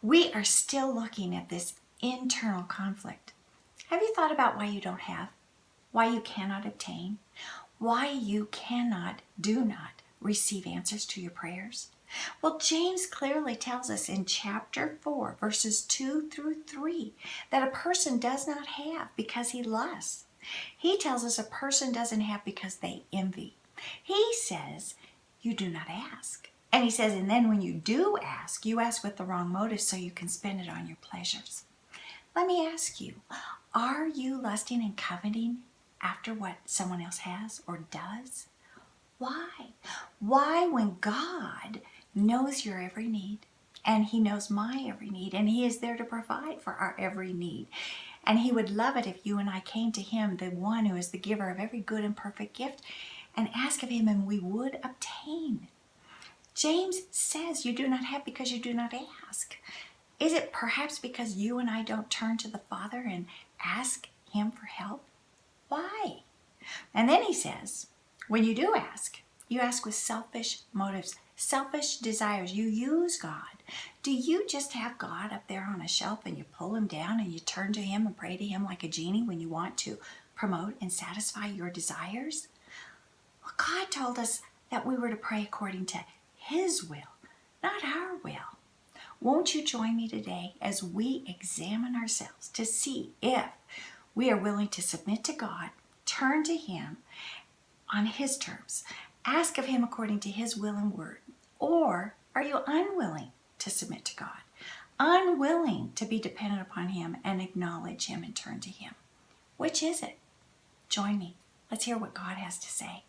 We are still looking at this internal conflict. Have you thought about why you don't have? Why you cannot obtain? Why you do not receive answers to your prayers? Well, James clearly tells us in chapter 4, verses 2 through 3, that a person does not have because he lusts. He tells us a person doesn't have because they envy. He says, you do not ask. And he says, and then when you do ask, you ask with the wrong motive so you can spend it on your pleasures. Let me ask you, are you lusting and coveting after what someone else has or does? Why? Why, when God knows your every need, and he knows my every need, and he is there to provide for our every need, and he would love it if you and I came to him, the one who is the giver of every good and perfect gift, and ask of him, and we would obtain. James says you do not have because you do not ask. Is it perhaps because you and I don't turn to the Father and ask him for help? Why? And then he says, when you do ask, you ask with selfish motives, selfish desires. You use God. Do you just have God up there on a shelf and you pull him down and you turn to him and pray to him like a genie when you want to promote and satisfy your desires? Well, God told us that we were to pray according to his will, not our will. Won't you join me today as we examine ourselves to see if we are willing to submit to God, turn to him on his terms, ask of him according to his will and word, or are you unwilling to submit to God, unwilling to be dependent upon him and acknowledge him and turn to him? Which is it? Join me. Let's hear what God has to say.